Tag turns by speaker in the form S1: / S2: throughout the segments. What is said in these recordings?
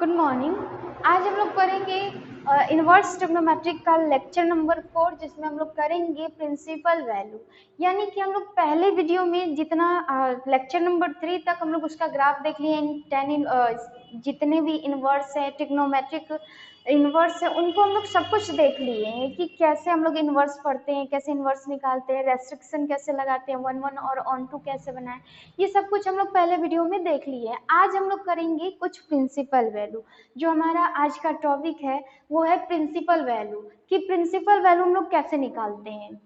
S1: Good morning. आज हम लोग करेंगे इनवर्स ट्रिग्नोमेट्रिक का लेक्चर नंबर 4, जिसमें हम लोग करेंगे प्रिंसिपल वैल्यू। यानी कि हम लोग पहले वीडियो में जितना लेक्चर नंबर 3 तक हम लोग उसका ग्राफ देख लिए, 10 जितने भी इनवर्स है, ट्रिग्नोमेट्रिक इनवर्स है, उनको हम लोग सब कुछ देख लिए हैं कि कैसे हम लोग इनवर्स पढ़ते हैं, कैसे इनवर्स निकालते हैं, रेस्ट्रिक्शन कैसे लगाते हैं, 1 1 और ऑन टू कैसे बनाए, ये सब कुछ हम लोग पहले वीडियो में देख लिए हैं। आज हम लोग करेंगे कुछ प्रिंसिपल वैल्यू। जो हमारा आज का टॉपिक है वो है प्रिंसिपल वैल्यू, कि प्रिंसिपल वैल्यू हम लोग कैसे निकालते हैं।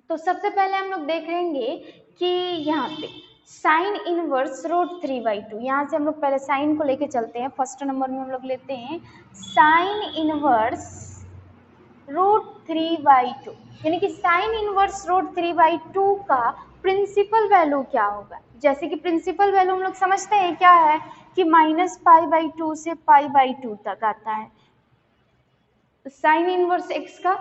S1: तो सबसे पहले हम लोग देखेंगे कि यहाँ पे साइन इनवर्स √3/2, यहाँ से हम लोग पहले साइन को लेके चलते हैं। फर्स्ट नंबर में हम लोग लेते हैं साइन इनवर्स √3/2, यानी कि साइन इनवर्स √3/2 का प्रिंसिपल वैल्यू क्या होगा। जैसे कि प्रिंसिपल वैल्यू हम लोग समझते हैं क्या है कि -π/2 से π/2 तक आता है। साइन इनवर्स x का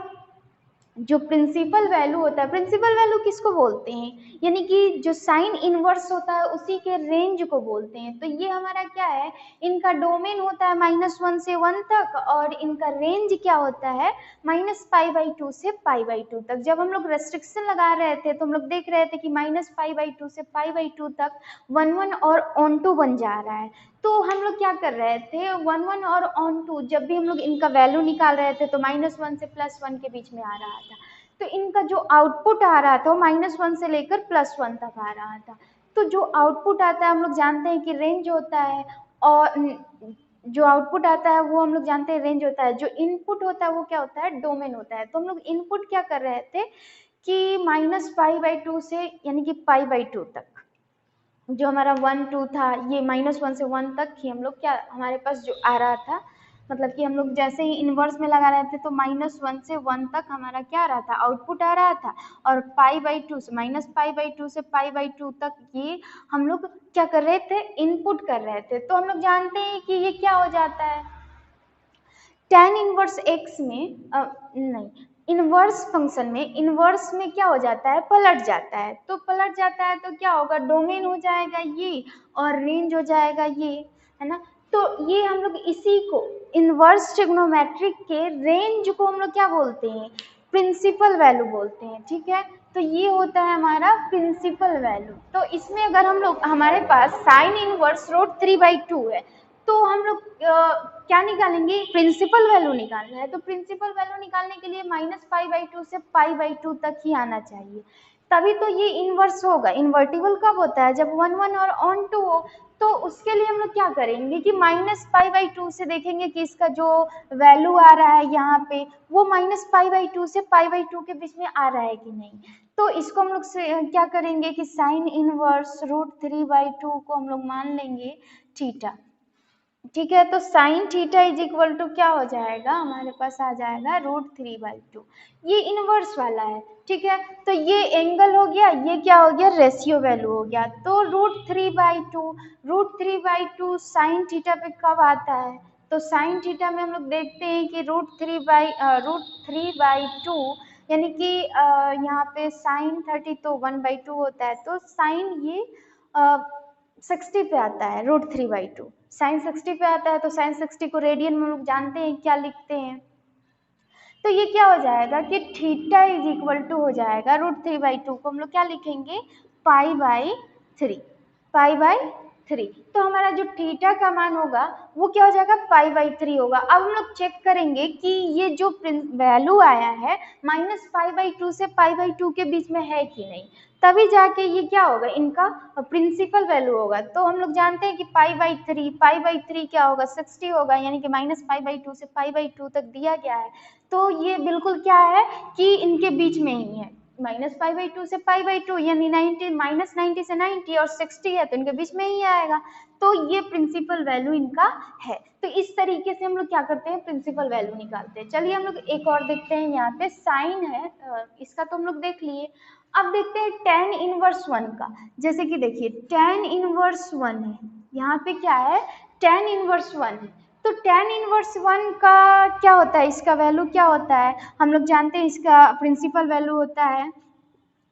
S1: जो प्रिंसिपल वैल्यू होता है, प्रिंसिपल वैल्यू किसको बोलते हैं, यानी कि जो साइन इनवर्स होता है उसी के रेंज को बोलते हैं। तो ये हमारा क्या है, इनका डोमेन होता है -1 से 1 तक, और इनका रेंज क्या होता है -π/2 से π/2 तक। जब हम लोग रेस्ट्रिक्शन लगा रहे थे तो हम लोग देख रहे थे कि -π/2 से π/2 तक 1 1 और ऑन टू बन जा रहा है। तो हम लोग क्या कर रहे थे, 1 1 और ऑन टू जब भी हम लोग इनका वैल्यू निकाल रहे थे तो -1 से +1 के बीच में आ रहा था। तो इनका जो आउटपुट आ रहा था वो -1 से लेकर +1 तक आ रहा था। तो जो आउटपुट आता है हम लोग जानते हैं कि रेंज होता है, और जो आउटपुट आता है वो हम लोग जानते हैं रेंज होता है। जो इनपुट होता है वो क्या होता है, डोमेन होता है। तो हम लोग इनपुट क्या कर रहे थे कि -π/2 से यानी कि π/2 तक, जो हमारा 1 2 था, ये -1 से 1 तक ही हम लोग क्या हमारे पास जो आ रहा था, मतलब कि हम लोग जैसे ही इनवर्स में लगा रहे थे तो -1 से 1 तक हमारा क्या आ रहा था, आउटपुट आ रहा था। और π/2 से -π/2 से π/2 तक ये हम लोग क्या कर रहे थे, इनपुट कर रहे थे। तो हम लोग जानते हैं कि ये क्या हो जाता है, tan इनवर्स x में नहीं, इनवर्स फंक्शन में, इनवर्स में क्या हो जाता है, पलट जाता है। तो पलट जाता है तो क्या होगा, डोमेन हो जाएगा ये और रेंज हो जाएगा ये, है ना। तो ये हम लोग इसी को इनवर्स ट्रिग्नोमेट्रिक के रेंज को हम लोग क्या बोलते हैं, प्रिंसिपल वैल्यू बोलते हैं। ठीक है, तो ये होता है हमारा प्रिंसिपल वैल्यू। तो इसमें अगर हम लोग, हमारे पास साइन इनवर्स √3/2 है, तो हम लोग क्या निकालेंगे, प्रिंसिपल वैल्यू निकालना है। तो प्रिंसिपल वैल्यू निकालने के लिए -π/2 से π/2 तक ही आना चाहिए, तभी तो ये इनवर्स होगा। इन्वर्टिबल कब होता है, जब 1 1 और ऑन टू हो। तो उसके लिए हम लोग क्या करेंगे कि -π/2 से देखेंगे कि इसका जो वैल्यू आ रहा है यहाँ पे वो -π/2 से π/2 के बीच में आ रहा है कि नहीं। तो इसको हम लोग से क्या करेंगे कि साइन इनवर्स √3/2 को हम लोग मान लेंगे थीटा। ठीक है, तो sine theta is equal to क्या हो जाएगा, हमारे पास आ जाएगा √3/2। ये इनवर्स वाला है। ठीक है, तो ये एंगल हो गया, ये क्या हो गया, रेशियो वैल्यू हो गया। तो √3/2 साइन थीटा पे कब आता है, तो साइन थीटा में हम लोग देखते हैं कि √3/2 यानी कि यहाँ पे साइन 30 तो 1/2 होता है। तो साइन ये 60 पे आता है, √3/2 साइन 60 पे आता है। तो साइन 60 को रेडियन में लोग जानते हैं क्या लिखते हैं, तो ये क्या हो जाएगा कि थीटा इज इक्वल टू हो जाएगा √3/2 को हम लोग क्या लिखेंगे, π/3, π/3। तो हमारा जो थीटा का मान होगा वो क्या हो जाएगा, π/3 होगा। अब हम लोग चेक करेंगे कि ये जो वैल्यू आया है -π/2 से π/2 के बीच में है कि नहीं, तभी जाके ये क्या होगा, इनका प्रिंसिपल वैल्यू होगा। तो हम लोग जानते हैं कि π/3 क्या होगा, 60 होगा, यानी कि -π/2 से π/2 तक दिया गया है। तो ये बिल्कुल क्या है कि इनके बीच में ही है, -π/2 से π/2, यानी 90 -90 से 90 और 60 है तो इनके बीच में ही आएगा। तो ये प्रिंसिपल वैल्यू इनका है। तो इस तरीके से हम लोग क्या करते हैं, प्रिंसिपल वैल्यू निकालते हैं। चलिए हम लोग एक और देखते हैं, यहाँ पे साइन है, इसका तो हम लोग देख लिए। अब देखते हैं tan इनवर्स 1 का। जैसे कि देखिए tan इनवर्स 1 है, यहाँ पे क्या है, tan इनवर्स 1 है। तो tan इनवर्स 1 का क्या होता है, इसका वैल्यू क्या होता है, हम लोग जानते हैं इसका प्रिंसिपल वैल्यू होता है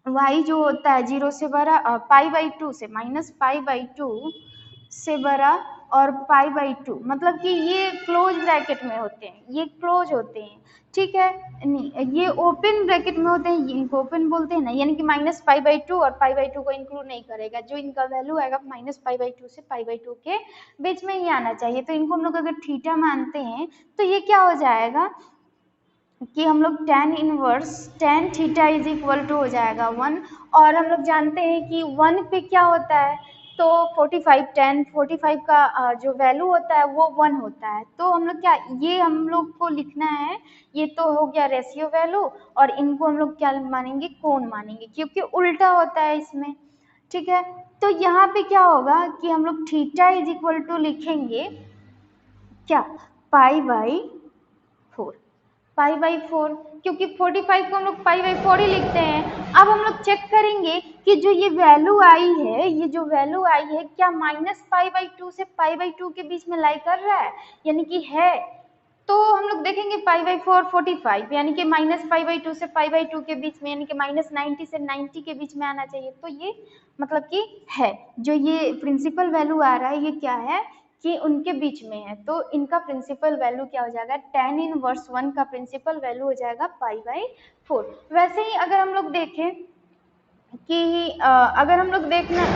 S1: y जो होता है 0 से बड़ा, π/2 से -π/2 से बड़ा और पाई बाई टू, मतलब कि ये क्लोज ब्रैकेट में होते हैं, ये क्लोज होते हैं, ठीक है, नहीं ये ओपन ब्रैकेट में होते हैं, ये इनको ओपन बोलते हैं ना, यानी कि माइनस पाई बाई टू और पाई बाई टू को इंक्लूड नहीं करेगा, जो इनका वैल्यू आएगा माइनस पाई बाई टू से पाई बाई टू के बीच में ही आना चाहिए। तो इनको हम लोग अगर थीटा मानते हैं तो ये क्या हो जाएगा कि हम लोग tan inverse tan theta is equal to हो जाएगा 1, और हम लोग जानते हैं कि 1 पे क्या होता है, तो 45 tan 45 का जो वैल्यू होता है वो 1 होता है। तो हम लोग क्या, ये हम लोग को लिखना है, ये तो हो गया रेशियो वैल्यू, और इनको हम लोग क्या मानेंगे, कोण मानेंगे, क्योंकि उल्टा होता है इसमें, ठीक है। तो यहाँ पे क्या होगा कि हम लोग थीटा इज इक्वल टू लिखेंगे क्या, पाई बाई 4, पाई बाई 4, क्योंकि 45 को हम लोग पाई बाई 4 ही लिखते हैं। अब हम लोग चेक करेंगे कि जो ये वैल्यू आई है, ये जो वैल्यू आई है क्या माइनस पाई बाई 2 से पाई बाई 2 के बीच में लाई कर रहा है, यानी कि है। तो हम लोग देखेंगे पाई बाई 4 45, यानी कि माइनस पाई बाई 2 से पाई बाई 2 के बीच में, यानी कि माइनस 90 से 90 के बीच में आना चाहिए। तो ये मतलब कि है, जो ये प्रिंसिपल वैल्यू आ रहा है ये क्या है कि उनके बीच में है। तो इनका प्रिंसिपल वैल्यू क्या हो जाएगा, tan इनवर्स 1 का प्रिंसिपल वैल्यू हो जाएगा पाई बाई 4। वैसे ही अगर हम लोग देखें कि अगर हम लोग देखना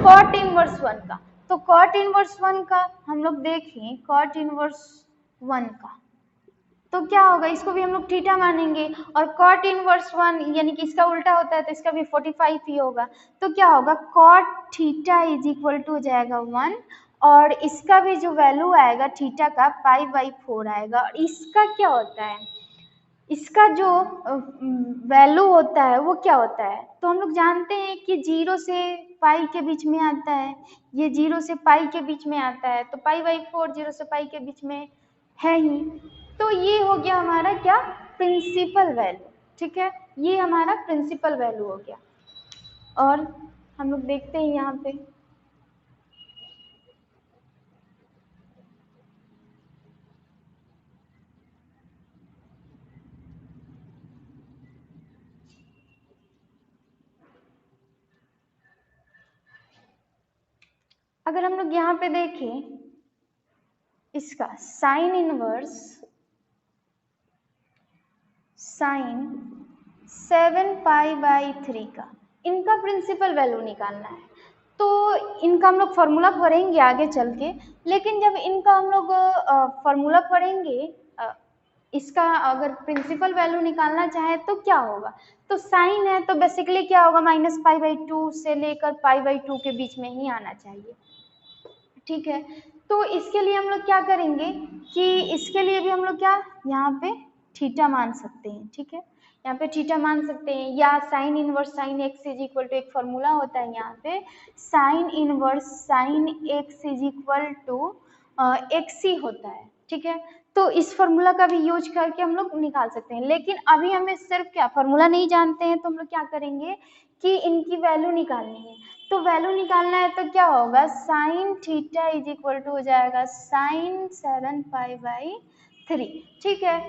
S1: cot इनवर्स 1 का, तो cot इनवर्स 1 का हम लोग देखें, cot इनवर्स 1 का तो क्या होगा, इसको भी हम लोग थीटा मानेंगे, और cot इनवर्स 1 यानी कि इसका उल्टा होता है तो इसका भी 45 ही होगा। तो क्या होगा, cot theta is equal to हो जाएगा 1, और इसका भी जो वैल्यू आएगा थीटा का पाई बाई 4 आएगा। और इसका क्या होता है, इसका जो वैल्यू होता है वो क्या होता है, तो हम लोग जानते हैं कि 0 से पाई के बीच में आता है, ये 0 से पाई के बीच में आता है, तो पाई बाई 4 0 से पाई के बीच में है ही। तो ये हो गया हमारा क्या, प्रिंसिपल वैल्यू, ठीक है, ये हमारा प्रिंसिपल वैल्यू हो गया। और हम लोग देखते हैं यहाँ पे अगर हम लोग यहाँ पे देखें इसका sign inverse sign 7 pi by 3 का इनका प्रिंसिपल वैल्यू निकालना है। तो इनका हम लोग फॉर्मूला पढ़ेंगे आगे चल के, लेकिन जब इनका हम लोग फॉर्मूला पढ़ेंगे, इसका अगर प्रिंसिपल वैल्यू निकालना चाहे तो क्या होगा, तो साइन है तो बेसिकली क्या होगा, माइनस पाई बाई 2 से लेकर पाई बाई 2 के बीच में ही आना चाहिए, ठीक है। तो इसके लिए हम लोग क्या करेंगे कि इसके लिए भी हम लोग क्या यहाँ पे थीटा मान सकते हैं, ठीक है, यहाँ पे थीटा मान सकते हैं, या sine inverse sine x is equal to, एक फॉर्मूला होता है यहाँ पे sine inverse sine x is equal to x ही होता है, ठीक है। तो इस फॉर्मूला का भी यूज करके हम लोग निकाल सकते हैं, लेकिन अभी हमें सिर्फ क्या फॉर्मूला नहीं जानते हैं, तो हम लोग क्या करेंगे कि इनकी वैल्यू निकालनी है। तो वैल्यू निकालना है तो क्या होगा, sine theta is equal to हो जाएगा साइन 7 पाई बाई 3, ठीक है।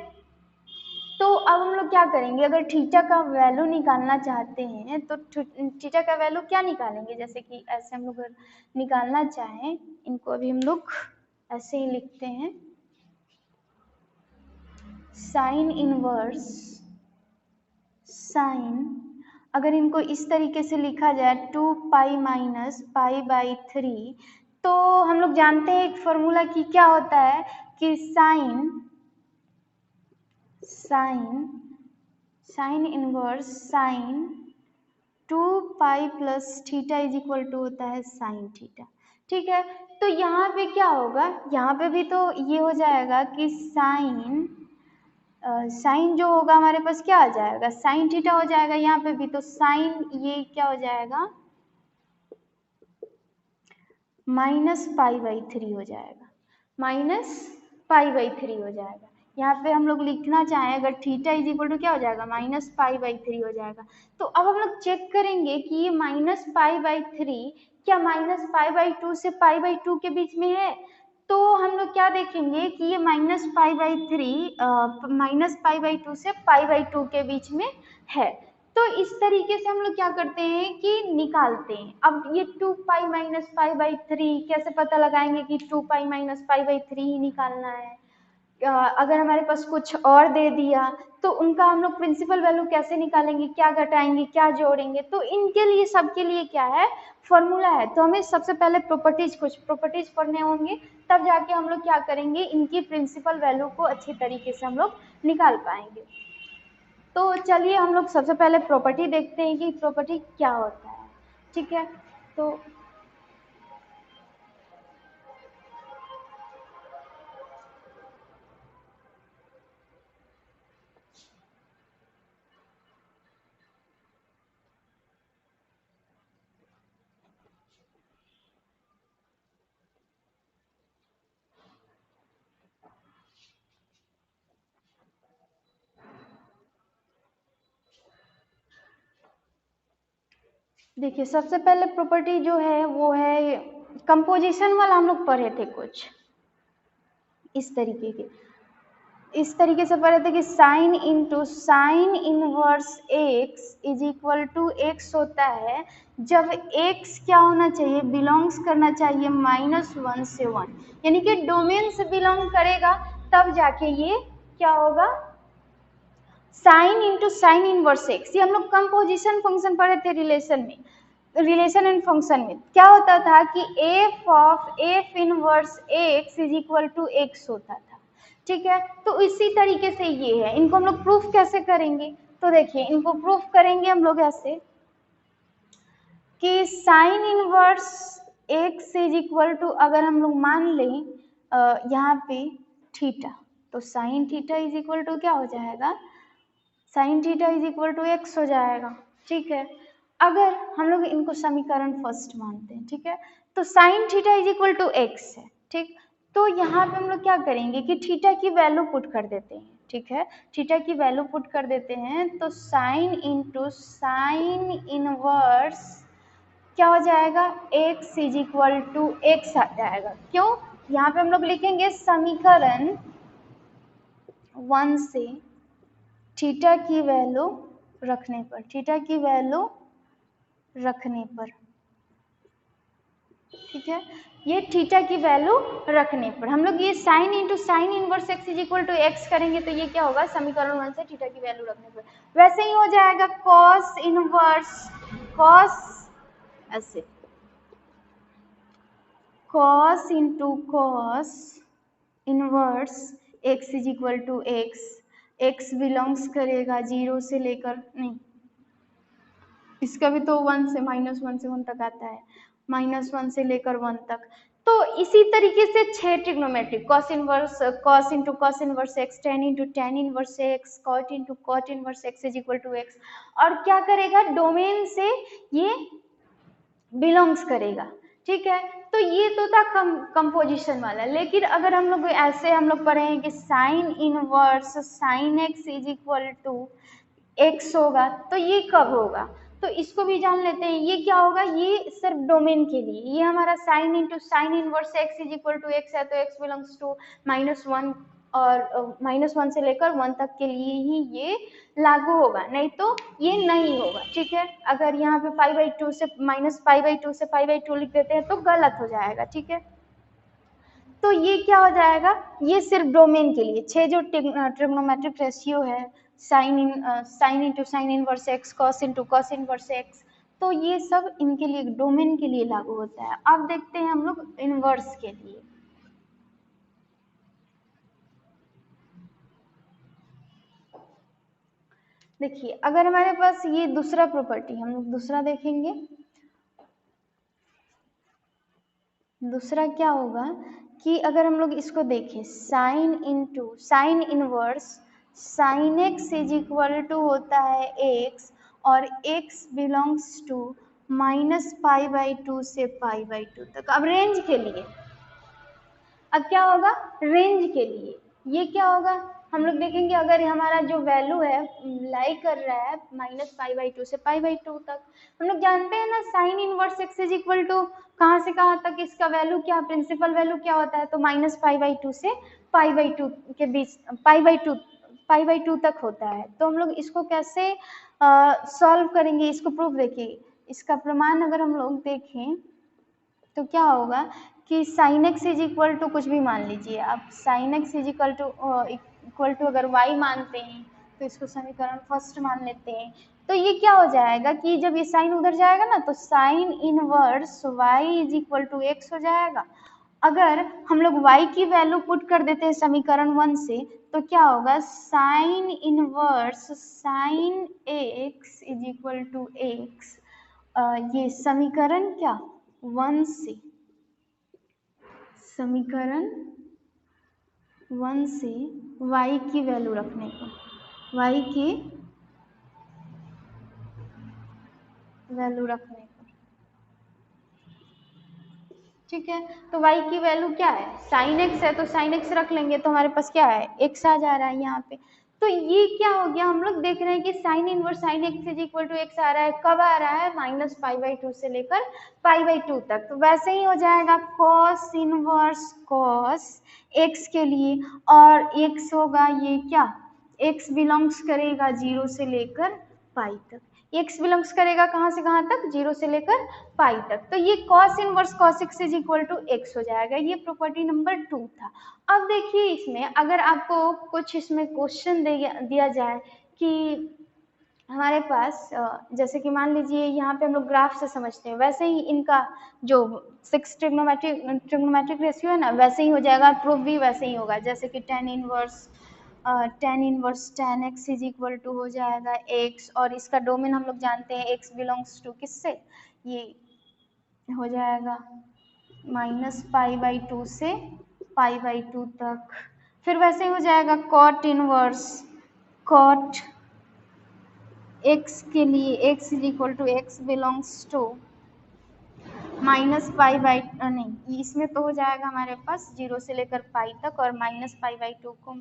S1: तो अब हम लोग क्या करेंगे, अगर थीटा का वैल्यू निकालना चाहते हैं तो थीटा का वैल्यू क्या निकालेंगे, जैसे कि ऐसे हम लोग निकालना चाहें, इनको अभी हम लोग ऐसे ही लिखते हैं, साइन इनवर्स साइन, अगर इनको इस तरीके से लिखा जाए 2 पाई माइनस पाई बाई 3, तो हम लोग जानते हैं एक फॉर्मूला की क्या होता है कि sine sine sine inverse sine 2 pi plus theta is equal to होता है साइन थीटा, ठीक है। तो यहाँ पे क्या होगा, यहाँ पे भी तो ये हो जाएगा कि साइन साइन जो होगा हमारे पास क्या आ जाएगा, साइन थीटा हो जाएगा, यहाँ पे भी तो साइन ये क्या हो जाएगा माइनस पाई बाई 3 हो जाएगा, माइनस पाई बाई 3 हो जाएगा। यहाँ पे हम लोग लिखना चाहें अगर थीटा इज इक्वल टू क्या हो जाएगा, माइनस पाई बाई 3 हो जाएगा। तो अब हम लोग चेक करेंगे कि ये माइनस पाई बाई 3 क्या माइनस पाई बाई 2 से पाई बाई 2 के बीच में है। तो हम लोग क्या देखेंगे कि ये minus pi by 3 minus pi by 2 से पाई बाई 2 के बीच में है। तो इस तरीके से हम लोग क्या करते हैं कि निकालते हैं। अब ये 2 पाई माइनस पाई बाई 3 कैसे पता लगाएंगे कि 2 पाई माइनस पाई बाई 3 ही निकालना है। अगर हमारे पास कुछ और दे दिया तो उनका हम लोग प्रिंसिपल वैल्यू कैसे निकालेंगे, क्या घटाएंगे क्या जोड़ेंगे, तो इनके लिए सबके लिए क्या है फॉर्मूला है। तो हमें सबसे पहले कुछ प्रॉपर्टीज पढ़ने होंगे, तब जाके हम लोग क्या करेंगे इनकी प्रिंसिपल वैल्यू को अच्छी तरीके से हम लोग निकाल पाएंगे। तो चलिए हम लोग सबसे पहले प्रॉपर्टी देखते हैं कि प्रॉपर्टी क्या होता है। ठीक है, तो देखिए सबसे पहले प्रॉपर्टी जो है वो है कंपोजिशन वाला, हम लोग पढ़े थे कुछ इस तरीके से पढ़े थे कि sine into sine inverse x is equal to x होता है जब एक्स क्या होना चाहिए, बिलोंग्स करना चाहिए -1 से 1, यानी कि डोमेन से बिलोंग करेगा तब जाके ये क्या होगा sign into sine inverse x. ये हम लोग कंपोजिशन फंक्शन पढ़े थे रिलेशन एंड फंक्शन में क्या होता था कि F of F inverse x is equal to x होता था। ठीक है, तो इसी तरीके से ये है, इनको हम लोग प्रूफ कैसे करेंगे, तो देखिए इनको प्रूफ करेंगे हम लोग ऐसे कि sine inverse x is equal to, अगर हम लोग मान लें यहाँ पे थीटा, तो sine theta is equal to क्या हो जाएगा, sine theta is equal to x हो जाएगा। ठीक है, अगर हम लोग इनको समीकरण फर्स्ट मानते हैं, ठीक है, तो sine theta is equal to x है। ठीक, तो यहाँ पे हम लोग क्या करेंगे कि थीटा की वैल्यू पुट कर देते हैं। ठीक है, थीटा की वैल्यू पुट कर देते हैं तो साइन इंटू साइन इनवर्स क्या हो जाएगा, x is equal to x आ जाएगा। क्यों, यहाँ पे हम लोग लिखेंगे समीकरण 1 से थीटा की वैल्यू रखने पर, थीटा की वैल्यू रखने पर, ठीक है, ये थीटा की वैल्यू रखने पर हम लोग ये sine into sine inverse x is equal to x करेंगे तो ये क्या होगा समीकरण 1 से थीटा की वैल्यू रखने पर। वैसे ही हो जाएगा कॉस इनवर्स कॉस, ऐसे cos into cos inverse x is equal to x, x belongs करेगा 0 से लेकर, नहीं इसका भी तो 1 से -1 से 1 तक आता है, -1 से लेकर 1 तक। तो इसी तरीके से 6 trigonometric cos inverse cos into cos inverse x, tan into tan inverse x, cot into cot inverse x is equal to x, और क्या करेगा डोमेन से ये बिलोंग्स करेगा। ठीक है, तो ये तो था कंपोजिशन वाला। लेकिन अगर हम लोग ऐसे हम लोग पढ़े कि sine inverse sine x is equal to x होगा, तो ये कब होगा, तो इसको भी जान लेते हैं। ये क्या होगा, ये सिर्फ डोमेन के लिए, ये हमारा sine into sine inverse x is equal to x है, तो एक्स बिलोंग्स टू -1 और -1 से लेकर 1 तक के लिए ही ये लागू होगा, नहीं तो ये नहीं होगा। ठीक है, अगर यहाँ पे π/2 से -π/2 से π/2 लिख देते हैं तो गलत हो जाएगा। ठीक है, तो ये क्या हो जाएगा, ये सिर्फ डोमेन के लिए 6 जो ट्रिग्नोमेट्रिक रेशियो है, sign into sine inverse x, cos into cos inverse x, तो ये सब इनके लिए डोमेन के लिए लागू होता है। अब देखते हैं हम लोग इनवर्स के लिए। देखिए अगर हमारे पास ये दूसरा प्रॉपर्टी, हम लोग दूसरा देखेंगे, दूसरा क्या होगा कि अगर हम लोग इसको देखें sine into sine inverse sine x is equal to होता है एक्स, और एक्स बिलोंग्स टू -π/2 से π/2 तक। अब रेंज के लिए, अब क्या होगा रेंज के लिए ये क्या होगा, हम लोग देखेंगे अगर हमारा जो वैल्यू है लाई कर रहा है -π/2 से π/2 तक, हम लोग जानते हैं ना sine inverse x is equal to कहाँ से कहाँ तक इसका वैल्यू क्या, प्रिंसिपल वैल्यू क्या होता है, तो -π/2 से π/2 के बीच π/2 तक होता है। तो हम लोग इसको कैसे सॉल्व करेंगे इसको, प्रूफ देखिए इसका प्रमाण अगर हम लोग देखें तो क्या होगा कि sine x is equal to कुछ भी मान लीजिए आप, sine x is equal to अगर वाई मानते हैं तो इसको समीकरण फर्स्ट मान लेते हैं, तो ये क्या हो जाएगा कि जब ये साइन उधर जाएगा ना तो sine inverse y is equal to x हो जाएगा। अगर हम लोग y की वैल्यू पुट कर देते हैं समीकरण 1 से तो क्या होगा, sine inverse sine x is equal to x, ये समीकरण क्या 1 से, समीकरण 1 से y की वैल्यू रखने को, y की वैल्यू रखने को, ठीक है। तो y की वैल्यू क्या है, साइन x है तो साइन x रख लेंगे, तो हमारे पास क्या है x आ जा रहा है यहाँ पे। तो ये क्या हो गया, हम लोग देख रहे हैं कि sine inverse sine x is equal to x आ रहा है, कब आ रहा है माइनस पाई बाई टू से लेकर पाई बाई टू तक। तो वैसे ही हो जाएगा कॉस इनवर्स कॉस x के लिए, और x होगा ये क्या, x बिलोंग्स करेगा 0 से लेकर पाई तक, x बिलोंग्स करेगा कहाँ से कहाँ तक, 0 से लेकर पाई तक। तो ये cos inverse cos x is equal to x हो जाएगा, ये प्रॉपर्टी नंबर 2 था। अब देखिए इसमें अगर आपको कुछ इसमें क्वेश्चन दिया जाए कि हमारे पास जैसे कि मान लीजिए यहाँ पे हम लोग ग्राफ से समझते हैं, वैसे ही इनका जो 6 ट्रिग्नोमेट्रिक रेशियो है ना वैसे ही हो जाएगा, प्रूफ भी वैसे ही होगा, जैसे कि tan inverse tan x is equal to हो जाएगा x, और इसका डोमेन हम लोग जानते हैं x बिलोंग्स टू किससे, ये हो जाएगा माइनस पाई बाई टू से पाई बाई टू तक। फिर वैसे ही हो जाएगा cot इनवर्स cot x के लिए x is equal to x belongs to minus pi by नहीं, इसमें तो हो जाएगा हमारे पास 0 से लेकर पाई तक, और माइनस पाई बाई टू को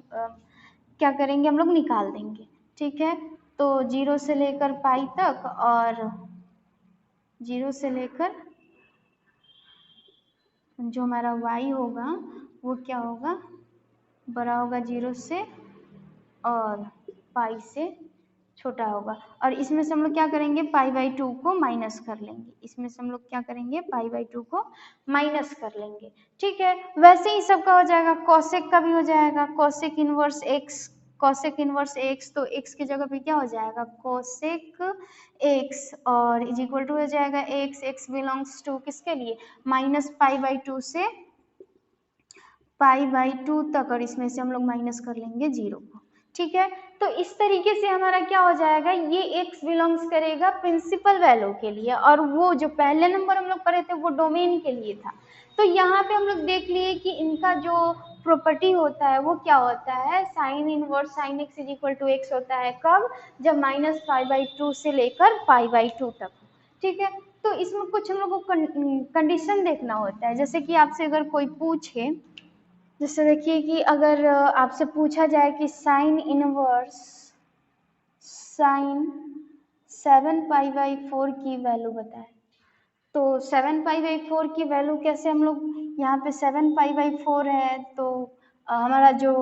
S1: क्या करेंगे हम लोग निकाल देंगे, ठीक है। तो 0 से लेकर पाई तक, और 0 से लेकर जो हमारा y होगा वो क्या होगा, बड़ा होगा 0 से और पाई से छोटा होगा, और इसमें से हम लोग क्या करेंगे पाई बाई टू को माइनस कर लेंगे, इसमें से हम लोग क्या करेंगे पाई बाई टू को माइनस कर लेंगे, ठीक है। वैसे ही सबका हो जाएगा, कोसेक का भी हो जाएगा, cosec inverse x, cosec inverse x, तो एक्स की जगह पे क्या हो जाएगा कोसेक एक्स, और इज इक्वल टू हो जाएगा एक्स, एक्स बिलोंग्स टू किसके लिए माइनस पाई बाई टू से पाई बाई टू तक, और इसमें से हम लोग माइनस कर लेंगे 0 को, ठीक है। तो इस तरीके से हमारा क्या हो जाएगा, ये x बिलोंग्स करेगा प्रिंसिपल वैल्यू के लिए, और वो जो पहले नंबर हम लोग पढ़े थे वो डोमेन के लिए था। तो यहाँ पे हम लोग देख लिए कि इनका जो प्रॉपर्टी होता है वो क्या होता है, sine inverse sine x is equal to x होता है, कब, जब माइनस पाई बाई टू से लेकर पाई बाई टू तक, ठीक है। तो इसमें कुछ हम लोग को कंडीशन देखना होता है, जैसे कि आपसे अगर कोई पूछे, जैसे देखिए कि अगर आपसे पूछा जाए कि sine inverse sign 7 pi by 4 की वैल्यू बताए, तो 7 पाई बाई 4 की वैल्यू कैसे, हम लोग यहाँ पे 7 पाई बाई 4 है तो हमारा जो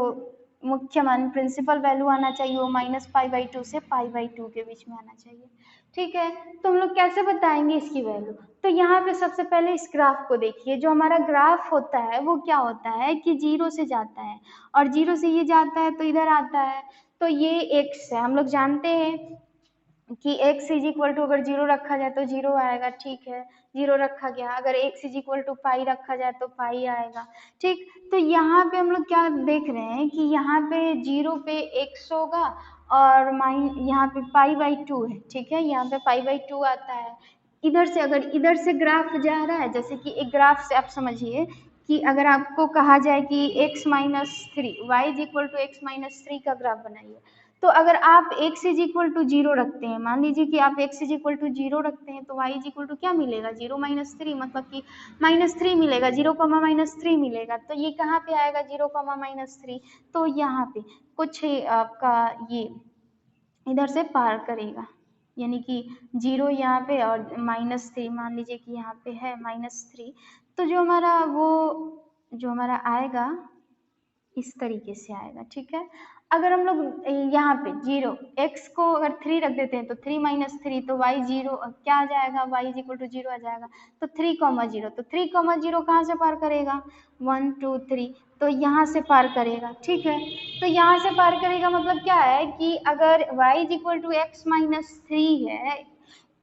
S1: मुख्य मान प्रिंसिपल वैल्यू आना चाहिए वो माइनस पाई बाई टू से पाई बाई टू के बीच में आना चाहिए, ठीक है। तो हम लोग कैसे बताएंगे इसकी वैल्यू, तो यहाँ पे सबसे पहले इस ग्राफ को देखिए, जो हमारा ग्राफ होता है वो क्या होता है कि 0 से जाता है, और 0 से ये जाता है तो इधर आता है, तो ये x है, हम लोग जानते हैं कि x इज इक्वल टू अगर 0 रखा जाए तो 0 आएगा, ठीक है, 0 रखा गया, अगर x इज इक्वल टू पाई रखा जाए तो पाई आएगा, ठीक। तो यहाँ पे हम लोग क्या देख रहे हैं कि यहाँ पे 0 पे x होगा, और यहाँ पे पाई बाई टू है, ठीक है, यहाँ पे पाई बाई टू आता है। इधर से अगर इधर से ग्राफ जा रहा है, जैसे कि एक ग्राफ से आप समझिए कि अगर आपको कहा जाए कि x minus three y is equal to x minus three का ग्राफ बनाइए, तो अगर आप x इज इक्वल टू 0 रखते हैं, मान लीजिए कि आप x इज इक्वल टू 0 रखते हैं, तो y इज इक्वल टू क्या मिलेगा 0 माइनस थ्री, मतलब कि माइनस थ्री मिलेगा, 0 कॉमा माइनस थ्री मिलेगा, तो ये कहाँ पे आएगा 0 कॉमा माइनस थ्री, तो यहाँ पे कुछ आपका ये इधर से पार करेगा, यानी कि 0 यहाँ पे और माइनस थ्री, मान लीजिए कि यहाँ पे है माइनस थ्री, तो जो हमारा आएगा इस तरीके से आएगा, ठीक है। अगर हम लोग यहाँ पे 0 x को अगर 3 रख देते हैं तो 3 माइनस 3 तो y 0 क्या आ जाएगा, y इज इक्वल टू 0 आ जाएगा। तो 3,0 तो 3,0 कहाँ से पार करेगा, 1 2 3 तो यहाँ से पार करेगा। ठीक है, तो यहाँ से पार करेगा मतलब क्या है कि अगर y is equal to x minus three है,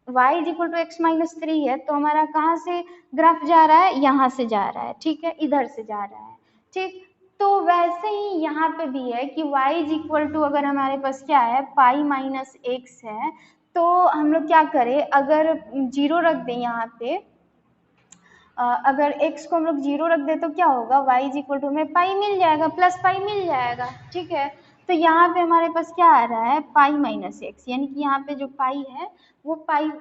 S1: y is equal to x minus three है तो हमारा कहाँ से ग्राफ जा रहा है, यहाँ से जा रहा है। ठीक है, इधर से जा रहा है। ठीक, तो वैसे ही यहाँ पे भी है कि y इज इक्वल टू अगर हमारे पास क्या है पाई माइनस एक्स है तो हम लोग क्या करें, अगर 0 रख दें यहाँ पे, अगर x को हम लोग 0 रख दें तो क्या होगा, y इज इक्वल टू हमें पाई मिल जाएगा, प्लस पाई मिल जाएगा। ठीक है, तो यहाँ पे हमारे पास क्या आ रहा है पाई माइनस एक्स, यानी कि यहाँ पे जो पाई है वो पाई,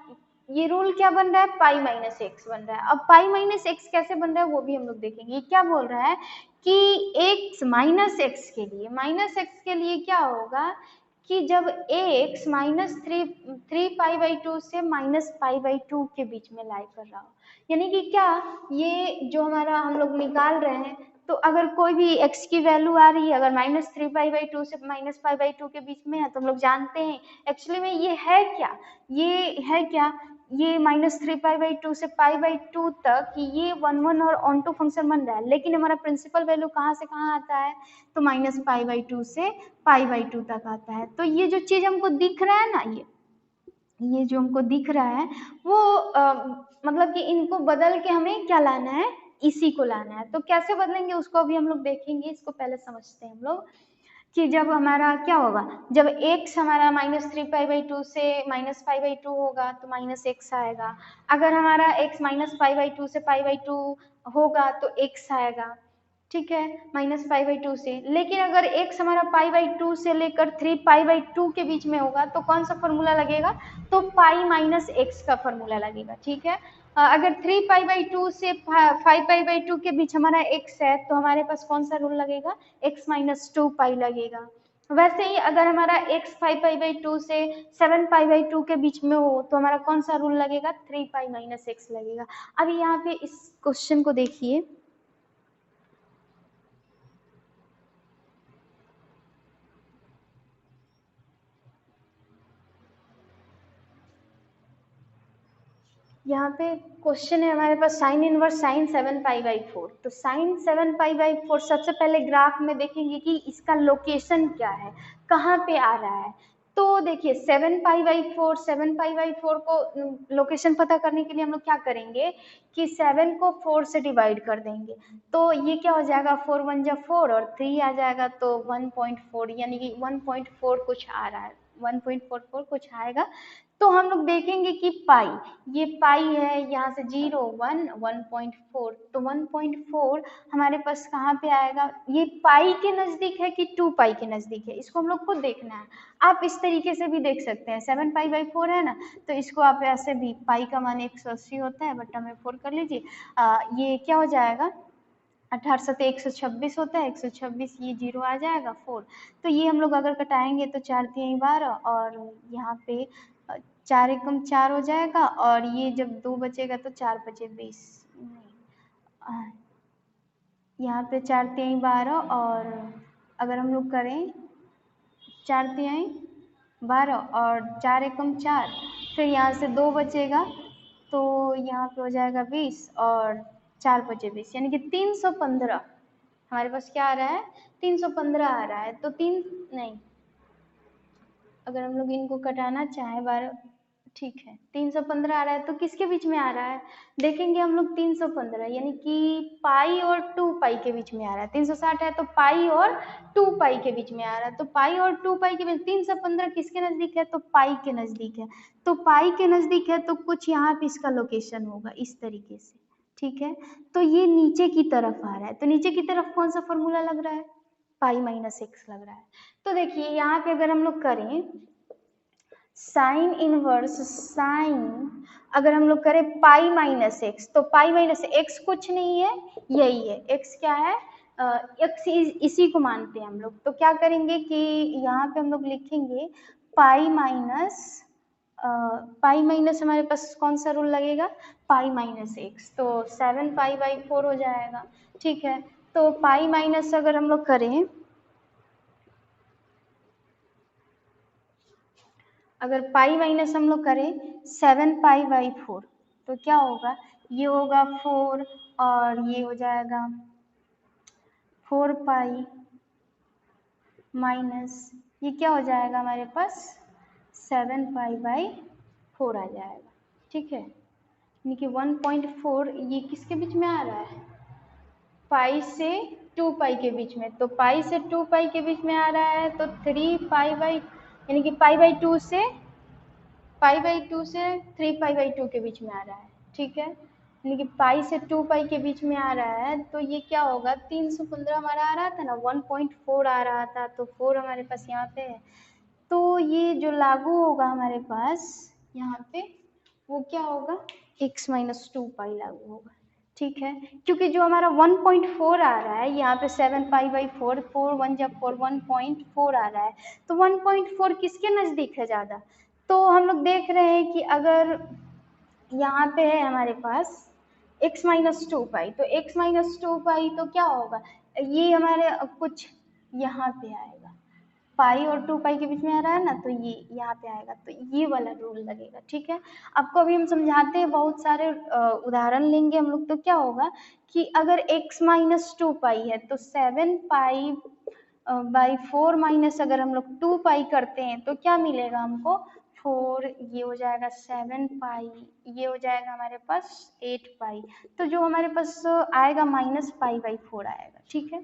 S1: ये रूल क्या बन रहा है पाई माइनस एक्स बन रहा है। अब पाई माइनस एक्स कैसे बन रहा है वो भी हम लोग देखेंगे। ये क्या बोल रहा है कि x माइनस एक्स के लिए, माइनस एक्स के लिए क्या होगा कि जब x minus three pi by two से माइनस पाई बाई टू के बीच में लाई कर रहा हो, यानी कि क्या, ये जो हमारा हम लोग निकाल रहे हैं तो अगर कोई भी x की वैल्यू आ रही है अगर minus three pi by two से माइनस पाई बाई टू के बीच में है तो हम लोग जानते हैं एक्चुअली में ये है क्या, ये है क्या, ये minus three pi by two से पाई बाई टू तक ये 1 और ऑन टू फंक्शन बन रहा है, लेकिन हमारा प्रिंसिपल वैल्यू कहाँ से कहाँ आता है तो माइनस पाई बाई टू से पाई बाई टू तक आता है। तो ये जो चीज हमको दिख रहा है ना, ये जो हमको दिख रहा है वो मतलब कि इनको बदल के हमें क्या लाना है, इसी को लाना है। तो कैसे बदलेंगे उसको अभी हम लोग देखेंगे, इसको पहले समझते हैं हम लोग कि जब हमारा क्या होगा, जब x हमारा minus three pi by two से माइनस पाई बाई टू होगा तो माइनस एक्स आएगा, अगर हमारा x minus pi by two से पाई बाई टू होगा तो x आएगा। ठीक है, माइनस पाई बाई टू से, लेकिन अगर x हमारा पाई बाई टू से लेकर थ्री पाई बाई टू के बीच में होगा तो कौन सा फॉर्मूला लगेगा, तो पाई माइनस एक्स का फॉर्मूला लगेगा। ठीक है, अगर थ्री पाई बाई टू से फाइव पाई बाई टू के बीच हमारा x है तो हमारे पास कौन सा रूल लगेगा, x माइनस टू पाई लगेगा। वैसे ही अगर हमारा x five pi by two से सेवन पाई बाई टू के बीच में हो तो हमारा कौन सा रूल लगेगा, थ्री पाई माइनस एक्स लगेगा। अभी यहाँ पे इस क्वेश्चन को देखिए, यहाँ पे क्वेश्चन है हमारे पास sine inverse sine seven pi by four, तो sine seven pi by four सबसे पहले ग्राफ में देखेंगे कि इसका लोकेशन क्या है, कहाँ पे आ रहा है। तो देखिए सेवन पाई बाई फोर को लोकेशन पता करने के लिए हम लोग क्या करेंगे कि सेवन को फोर से डिवाइड कर देंगे तो ये क्या हो जाएगा, फोर वन जा फोर और थ्री आ जाएगा तो 1.4, यानी कि 1.4 कुछ आ रहा है, 1.44 कुछ आएगा। तो हम लोग देखेंगे कि पाई, ये पाई है, यहाँ से 0 1 1.4 तो 1.4 हमारे पास कहाँ पे आएगा, ये पाई के नज़दीक है कि 2 पाई के नज़दीक है, इसको हम लोग को देखना है। आप इस तरीके से भी देख सकते हैं, 7 पाई बाई 4 है ना, तो इसको आप ऐसे भी, पाई का मान 180 होता है बटा में 4 कर लीजिए, ये क्या हो जाएगा 18 सत्ते 126 होता है, 126 ये 0 आ जाएगा 4, तो ये हम लोग अगर कटाएंगे तो 4 3 12 और यहाँ पे 4 एकम 4 हो जाएगा और ये जब 2 बचेगा तो 4 बचे 20, यहाँ पे 4 3 12 और अगर हम लोग करें 4 3 12 और 4 एकम 4, फिर यहाँ से 2 बचेगा तो यहाँ पे हो जाएगा 20 और 4 बचे 20, यानी कि 315 हमारे पास क्या आ रहा है, 315 आ रहा है। तो तीन नहीं, अगर हम लोग इनको कटाना चाहें 12, ठीक है 315 आ रहा है, तो किसके बीच में आ रहा है, देखेंगे हम लोग 315 यानी कि पाई और 2 पाई के बीच में आ रहा है, 360 है तो पाई और 2 पाई के बीच में आ रहा है, तो पाई और 2 पाई के बीच, 315 किसके नज़दीक है तो पाई के नज़दीक है, तो पाई के नज़दीक है तो कुछ यहाँ पे इसका लोकेशन होगा इस तरीके से। ठीक है, तो ये नीचे की तरफ आ रहा है, तो नीचे की तरफ कौन सा फॉर्मूला लग रहा है, पाई माइनस एक्स लग रहा है। तो देखिए यहाँ पे अगर हम लोग करें साइन इनवर्स साइन, अगर हम लोग करें पाई माइनस एक्स, तो पाई माइनस एक्स कुछ नहीं है, यही है एक्स, क्या है एक्स, इसी को मानते हैं हम लोग। तो क्या करेंगे कि यहाँ पे हम लोग लिखेंगे पाई माइनस हमारे पास कौन सा रूल लगेगा, पाई माइनस एक्स, तो 7 पाई बाई 4 हो जाएगा। ठीक है, तो पाई माइनस अगर हम लोग करें अगर पाई माइनस हम लोग करें 7π/4 तो क्या होगा, ये होगा 4 और ये हो जाएगा 4π माइनस ये क्या हो जाएगा हमारे पास 7π/4 आ जाएगा। ठीक है, यानी कि 1.4 ये किसके बीच में आ रहा है, पाई से 2π के बीच में। तो पाई से 2π के बीच में आ रहा है तो 3π यानी कि π/2 से 3π/2 के बीच में आ रहा है। ठीक है, यानी कि पाई से 2π के बीच में आ रहा है तो ये क्या होगा 315 हमारा आ रहा था ना, 1.4 आ रहा था तो 4 हमारे पास यहाँ पे है। तो ये जो लागू होगा हमारे पास यहाँ पे वो क्या होगा x - 2π लागू होगा। ठीक है, क्योंकि जो हमारा 1.4 आ रहा है यहाँ पे 7π/4 4 1 जब 4 1.4 आ रहा है तो 1.4 किसके नज़दीक है ज़्यादा। तो हम लोग देख रहे हैं कि अगर यहाँ पे है हमारे पास x - 2π तो x - 2π तो क्या होगा, ये हमारे कुछ यहाँ पे आएगा, पाई और 2π के बीच में आ रहा है ना तो ये यहाँ पे आएगा तो ये वाला रूल लगेगा। ठीक है, आपको अभी हम समझाते हैं, बहुत सारे उदाहरण लेंगे हम लोग। तो क्या होगा कि अगर x - 2π है तो 7π/4 माइनस अगर हम लोग 2π करते हैं तो क्या मिलेगा हमको 4, ये हो जाएगा 7π, ये हो जाएगा हमारे पास 8π। तो जो हमारे पास आएगा -π/4 आएगा। ठीक है,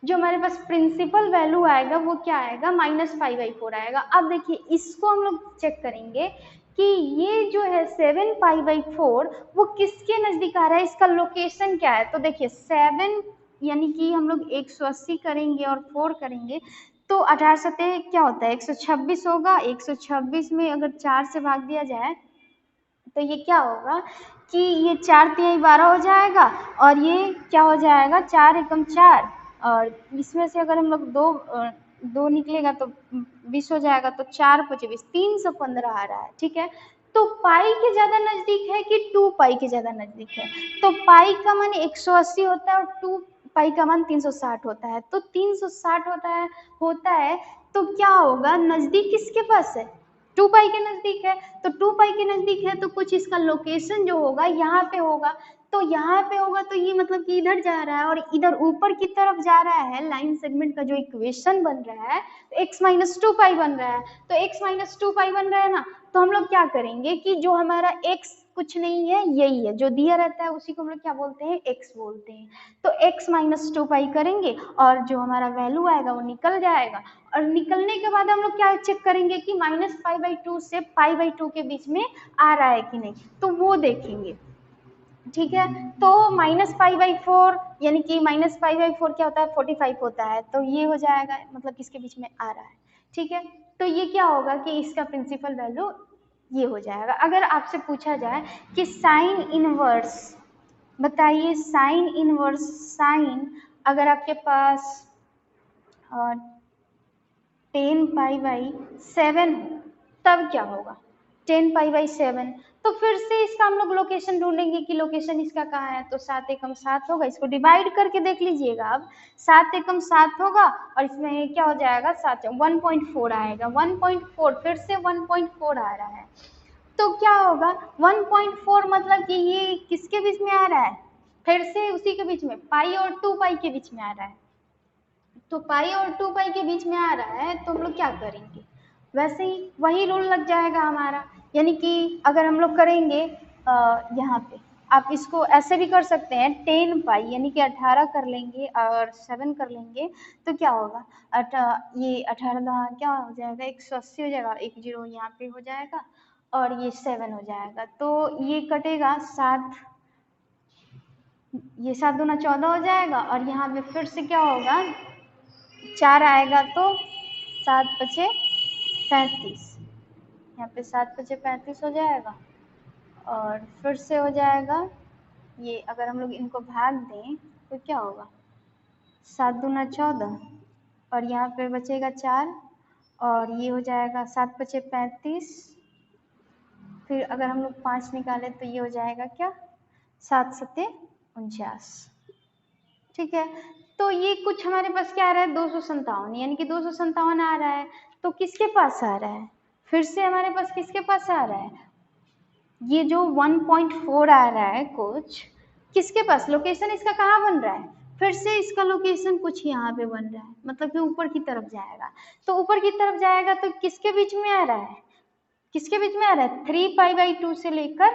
S1: जो हमारे पास प्रिंसिपल वैल्यू आएगा वो क्या आएगा -π/4 आएगा। अब देखिए इसको हम लोग चेक करेंगे कि ये जो है 7π/4 वो किसके नज़दीक आ रहा है, इसका लोकेशन क्या है। तो देखिए 7 यानी कि हम लोग 180 करेंगे और 4 करेंगे तो 18 सतह क्या होता है 126 होगा। 126 में अगर 4 से भाग दिया जाए तो ये क्या होगा कि ये 4 तिहाई 12 हो जाएगा और ये क्या हो जाएगा 4 एकम 4 और इसमें से अगर हम लोग दो निकलेगा तो 20 हो जाएगा तो 4 × 20 315 आ रहा है। ठीक है, तो पाई के ज़्यादा नज़दीक है कि 2π के ज़्यादा नज़दीक है। तो पाई का मान 180 होता है और 2π का मान 360 होता है। तो 360 होता है तो क्या होगा नज़दीक किसके पास है 2π के नज़दीक है। तो 2π के नज़दीक है तो कुछ इसका लोकेशन जो होगा यहाँ पे होगा। तो यहाँ पे होगा तो ये मतलब कि इधर जा रहा है और इधर ऊपर की तरफ जा रहा है। लाइन सेगमेंट का जो इक्वेशन बन रहा है तो x - 2π बन रहा है। तो x - 2π बन रहा है ना, तो हम लोग क्या करेंगे कि जो हमारा x कुछ नहीं है यही है जो दिया रहता है उसी को हम लोग क्या बोलते हैं x बोलते हैं। तो x - 2π करेंगे और जो हमारा वैल्यू आएगा वो निकल जाएगा और निकलने के बाद हम लोग क्या चेक करेंगे कि -π/2 से π/2 के बीच में आ रहा है कि नहीं, तो वो देखेंगे। ठीक है, तो -π/4 यानी कि -π/4 क्या होता है 45 होता है तो ये हो जाएगा मतलब किसके बीच में आ रहा है। ठीक है, तो ये क्या होगा कि इसका प्रिंसिपल वैल्यू ये हो जाएगा। अगर आपसे पूछा जाए कि साइन इनवर्स बताइए, साइन इनवर्स साइन अगर आपके पास 10π/7 तब क्या होगा 10π/7। तो फिर से इसका हम लोग लोकेशन ढूंढेंगे कि लोकेशन इसका कहाँ है। तो 7 एकम 7 होगा, इसको डिवाइड करके देख लीजिएगा अब 7 एकम 7 होगा और इसमें क्या हो जाएगा 7 1.4 आएगा। 1.4 फिर से 1.4 आ रहा है तो क्या होगा 1.4 मतलब कि ये किसके बीच में आ रहा है, फिर से उसी के बीच में पाई और 2π के बीच में आ रहा है। तो पाई और 2π के बीच में आ रहा है तो हम लोग क्या करेंगे वैसे ही वही रूल लग जाएगा हमारा। यानी कि अगर हम लोग करेंगे यहाँ पे आप इसको ऐसे भी कर सकते हैं 10π यानी कि 18 कर लेंगे और 7 कर लेंगे तो क्या होगा ये 18 क्या हो जाएगा 180 हो जाएगा, 1 0 यहाँ पे हो जाएगा और ये 7 हो जाएगा। तो ये कटेगा 7, ये 7 दूना 14 हो जाएगा और यहाँ पे फिर से क्या होगा 4 आएगा तो 7 × 5 = 35, यहाँ पे 7 × 5 = 35 हो जाएगा और फिर से हो जाएगा ये अगर हम लोग इनको भाग दें तो क्या होगा 7 दूना 14 और यहाँ पे बचेगा 4 और ये हो जाएगा 7 × 5 = 35। फिर अगर हम लोग 5 निकालें तो ये हो जाएगा क्या 7 × 7 = 49। ठीक है, तो ये कुछ हमारे पास क्या आ रहा है 257 यानी कि 257 आ रहा है। तो किसके पास आ रहा है फिर से हमारे पास किसके पास आ रहा है, ये जो 1.4 आ रहा है कुछ किसके पास, लोकेशन इसका कहाँ बन रहा है, फिर से इसका लोकेशन कुछ यहाँ पे बन रहा है, मतलब कि ऊपर की तरफ जाएगा। तो ऊपर की तरफ जाएगा तो किसके बीच में आ रहा है, किसके बीच में आ रहा है, 3π/2 से लेकर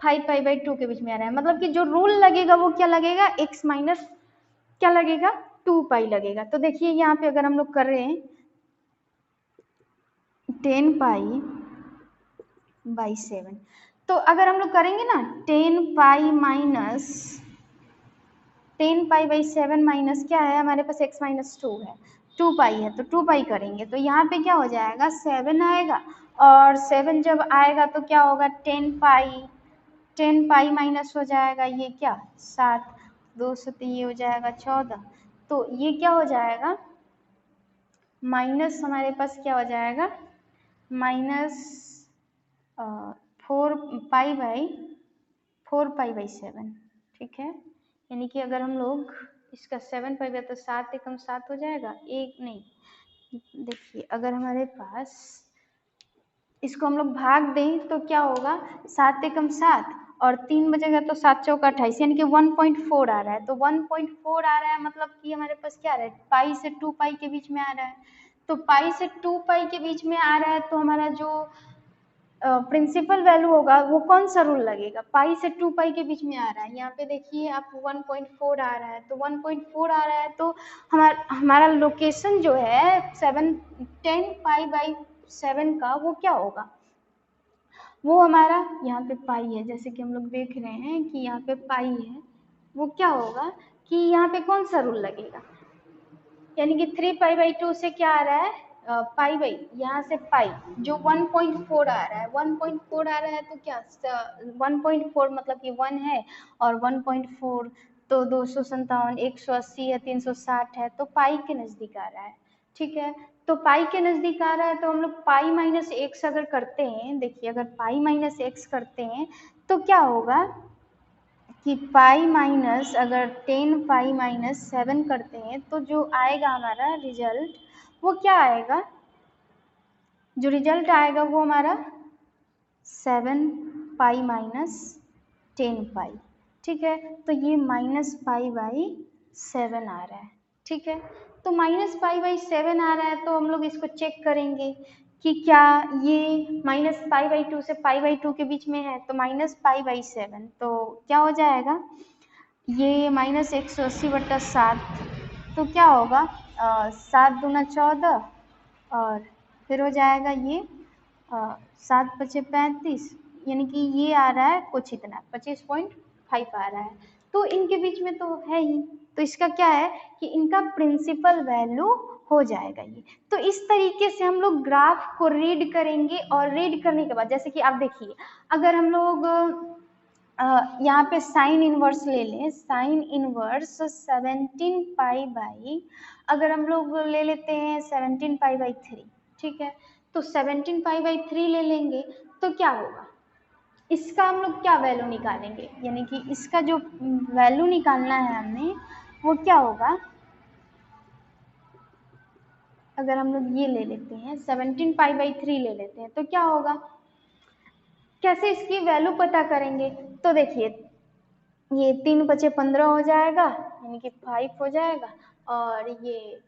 S1: 5π/2 के बीच में आ रहा है। मतलब कि जो रूल लगेगा वो क्या लगेगा, x माइनस क्या लगेगा, 2π लगेगा। तो देखिए यहाँ पे अगर हम लोग कर रहे हैं 10π/7, तो अगर हम लोग करेंगे ना 10π/7 माइनस क्या है हमारे पास, x माइनस 2 है, 2π है, तो 2π करेंगे तो यहाँ पे क्या हो जाएगा 7 आएगा, और 7 जब आएगा तो क्या होगा 10π माइनस हो जाएगा ये क्या 7, 2 से तो ये हो जाएगा 14, तो ये क्या हो जाएगा माइनस, हमारे पास क्या हो जाएगा माइनस 4π/7, ठीक है। यानी कि अगर हम लोग इसका 7π तो 7 एकम 7 हो जाएगा, एक नहीं, देखिए अगर हमारे पास इसको हम लोग भाग दें तो क्या होगा 7 एकम 7 और 3 बचेगा तो 7 चौका 28, यानी कि 1.4 आ रहा है। तो 1.4 आ रहा है मतलब कि हमारे पास क्या आ रहा है, पाई से 2π के बीच में आ रहा है। तो पाई से 2π के बीच में आ रहा है तो हमारा जो प्रिंसिपल वैल्यू होगा वो कौन सा रूल लगेगा, पाई से 2π के बीच में आ रहा है। यहाँ पे देखिए आप 1.4 आ रहा है, तो 1.4 आ रहा है तो हमारा लोकेशन जो है 10π/7 का वो क्या होगा, वो हमारा यहाँ पे पाई है, जैसे कि हम लोग देख रहे हैं कि यहाँ पे पाई है, वो क्या होगा कि यहाँ पे कौन सा रूल लगेगा, यानी कि 3π/2 से क्या आ रहा है पाई बाई, यहाँ से पाई जो 1.4 आ रहा है, 1.4 आ रहा है तो क्या 1.4 मतलब कि 1 है, और 1.4 तो 257, 180 है, 360 है, तो पाई के नज़दीक आ रहा है, ठीक है। तो पाई के नज़दीक आ रहा है तो हम लोग पाई माइनस एक्स अगर करते हैं, देखिए अगर पाई माइनस एक्स करते हैं तो क्या होगा कि पाई माइनस अगर 10π-7 करते हैं तो जो आएगा हमारा रिजल्ट वो क्या आएगा, जो रिजल्ट आएगा वो हमारा 7π-10π, ठीक है। तो ये -π/7 आ रहा है, ठीक है। तो -π/7 आ रहा है तो हम लोग इसको चेक करेंगे कि क्या ये -π/2 से π/2 के बीच में है, तो -π/7 तो क्या हो जाएगा ये -180/7, तो क्या होगा 7 दूना 14 और फिर हो जाएगा ये 7 पचे 35, यानी कि ये आ रहा है कुछ इतना 25.5 आ रहा है। तो इनके बीच में तो है ही, तो इसका क्या है कि इनका प्रिंसिपल वैल्यू हो जाएगा ये। तो इस तरीके से हम लोग ग्राफ को रीड करेंगे, और रीड करने के बाद जैसे कि आप देखिए अगर हम लोग यहाँ पे साइन इनवर्स ले लें, साइन इनवर्स 17π अगर हम लोग ले लेते हैं 17π/3, ठीक है। तो 17π/3 ले लेंगे तो क्या होगा, इसका हम लोग क्या वैल्यू निकालेंगे, यानी कि इसका जो वैल्यू निकालना है हमें वो क्या होगा, अगर हम लोग ये ले लेते हैं 17π/3 ले लेते हैं तो क्या होगा, कैसे इसकी वैल्यू पता करेंगे, तो देखिए ये 3 बचे 15 हो जाएगा, यानी कि 5 हो जाएगा, और ये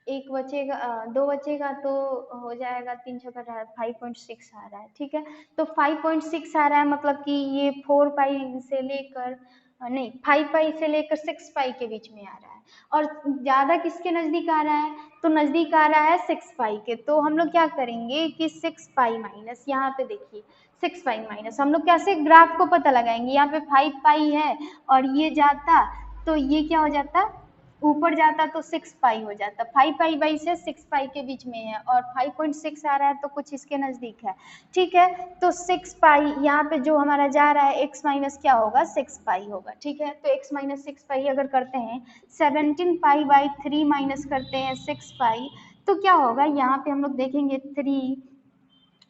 S1: एक बचेगा 2 बचेगा तो हो जाएगा 3 छक्का 5.6 आ रहा है, ठीक है। तो 5.6 आ रहा है मतलब कि ये 4π से लेकर नहीं 5π से लेकर 6π के बीच में आ रहा है, और ज़्यादा किसके नज़दीक आ रहा है, तो नज़दीक आ रहा है 6π के। तो हम लोग क्या करेंगे कि 6π माइनस, यहाँ पे देखिए 6π माइनस हम लोग कैसे ग्राफ को पता लगाएंगे, यहाँ पे 5π है और ये जाता तो ये क्या हो जाता, ऊपर जाता तो 6π हो जाता, 5π से 6π के बीच में है, और 5.6 आ रहा है तो कुछ इसके नज़दीक है, ठीक है। तो 6π यहाँ पे जो हमारा जा रहा है x माइनस क्या होगा 6π होगा, ठीक है। तो x माइनस 6π अगर करते हैं 17π/3 माइनस करते हैं 6π तो क्या होगा, यहाँ पे हम लोग देखेंगे 3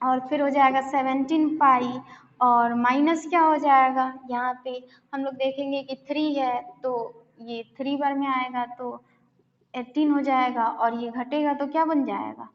S1: और फिर हो जाएगा 17π और माइनस क्या हो जाएगा, यहाँ पे हम लोग देखेंगे कि 3 है तो ये 3 बार में आएगा तो 18 हो जाएगा, और ये घटेगा तो क्या बन जाएगा,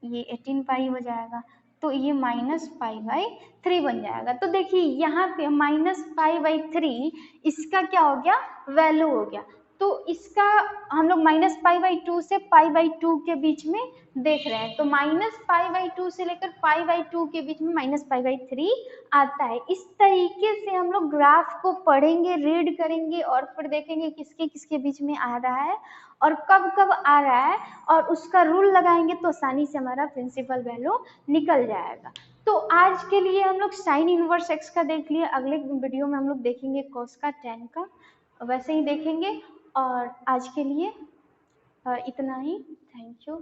S1: ये 18π हो जाएगा। तो ये -π/3 बन जाएगा। तो देखिए यहाँ पे -π/3 इसका क्या हो गया, वैल्यू हो गया। तो इसका हम लोग -π/2 से π/2 के बीच में देख रहे हैं, तो -π/2 से लेकर π/2 के बीच में -π/3 आता है। इस तरीके से हम लोग ग्राफ को पढ़ेंगे, रीड करेंगे और फिर देखेंगे किसके किसके बीच में आ रहा है और कब कब आ रहा है, और उसका रूल लगाएंगे तो आसानी से हमारा प्रिंसिपल वैल्यू निकल जाएगा। तो आज के लिए हम लोग साइन इनवर्स एक्स का देख लिए, अगले वीडियो में हम लोग देखेंगे कॉस का, tan का, वैसे ही देखेंगे। और आज के लिए इतना ही। Thank you.